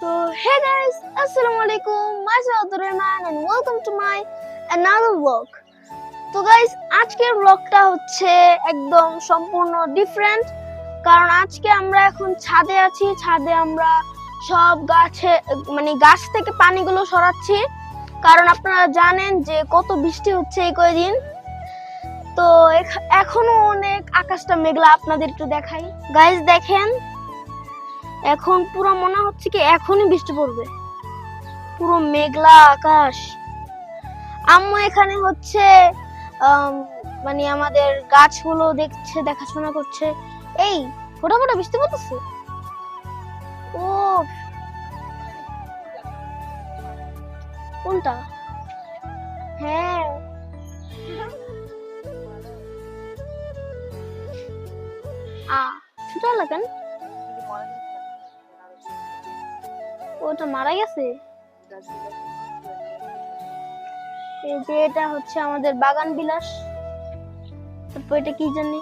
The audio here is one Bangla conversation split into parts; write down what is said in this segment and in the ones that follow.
So hey guys, Assalamualaikum. Myself Abdul Rahman and welcome to my another vlog. তো গাইস আজকের ব্লগটা হচ্ছে একদম সম্পূর্ণ ডিফারেন্ট, কারণ আজকে আমরা এখন ছাদে আছি। ছাদে আমরা সব গাছে গাছ থেকে পানিগুলো সরাচ্ছি, কারণ আপনারা জানেন যে কত বৃষ্টি হচ্ছে এই কয়েকদিন। তো এখনো অনেক আকাশটা মেঘলা, আপনাদের একটু দেখাই। গাইস দেখেন, এখন পুরো মনে হচ্ছে কি এখনই বৃষ্টি পড়বে, পুরো মেঘলা আকাশ। আম্মু এখানে হচ্ছে আমাদের গাছগুলো দেখছে, দেখাশোনা করছে। এই ফোটা ফোটা বৃষ্টি পড়তেছে। ও কোনটা? হ্যাঁ ছোটা লাগেন, ওটা মারা গেছে। এই যে এটা হচ্ছে আমাদের বাগান বিলাস। তারপর এটা কি জানি,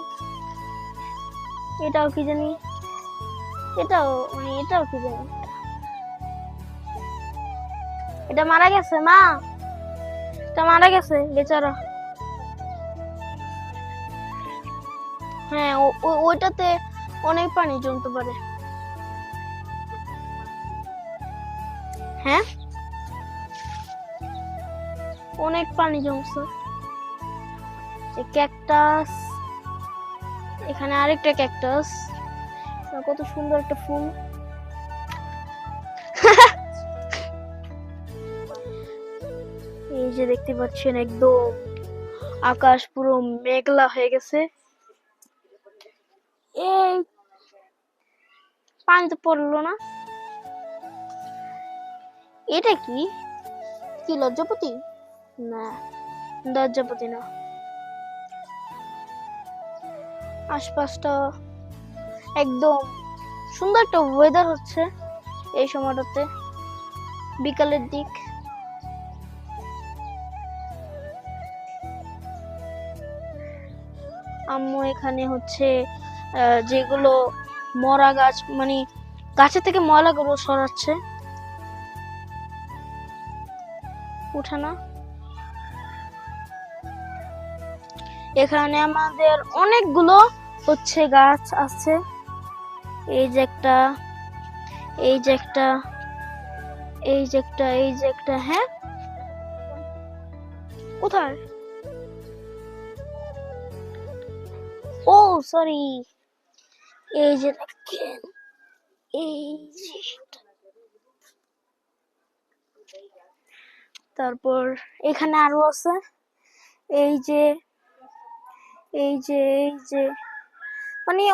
এটাও কি জানি, এটাও কি জানি। এটা মারা গেছে মা, এটা মারা গেছে বেচারা। হ্যাঁ ওইটাতে অনেক পানি জমতে পারে। হ্যাঁ অনেক পানি জমছে। ক্যাকটাস, এখানে আরেকটা ক্যাকটাস, কত সুন্দর একটা ফুল। এই যে দেখতে পাচ্ছেন একদম আকাশ পুরো মেঘলা হয়ে গেছে। এই পানি তো পড়লো না। এটা কি কি লজ্জাপতি? না, লজ্জাপতি না। আশপাশটা একদম সুন্দর একটা ওয়েদার হচ্ছে এই সময়টাতে, বিকালের দিক। আম্মু এখানে হচ্ছে যেগুলো মরা গাছ, গাছের থেকে ময়লাগুলো সরাচ্ছে। উঠানা, এখানে আমাদের অনেকগুলো হচ্ছে গাছ আছে। এই যে একটা, এই যে একটা, এই যে একটা, এই যে একটা। হ্যাঁ কোথায়? ও সরি, এই যে দেখেন, এই যে। তারপর এখানে আরো আছে, এই যে, এই যে, এই যে,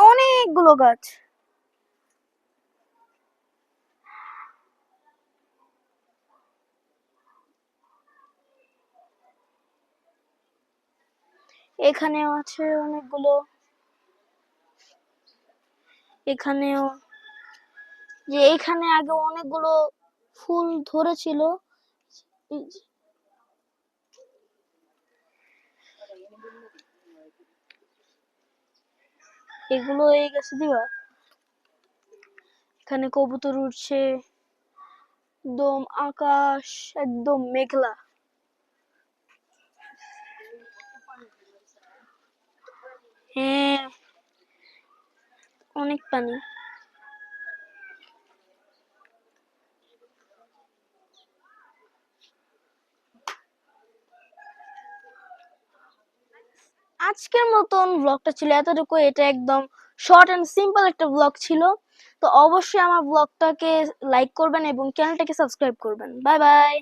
অনেকগুলো গাছ। এখানেও আছে অনেকগুলো, এখানেও। যে এখানে আগে অনেকগুলো ফুল ধরেছিল, এগুলো এই গাছে দিবা। এখানে কবুতর উঠছে, একদম আকাশ একদম মেঘলা। হ্যাঁ অনেক পানি। আজকের মতন ব্লগটা ছিল এতটুকু। এটা একদম শর্ট এন্ড সিম্পল একটা ব্লগ ছিল। তো অবশ্যই আমার ব্লগটাকে লাইক করবেন এবং চ্যানেলটাকে সাবস্ক্রাইব করবেন। Bye bye.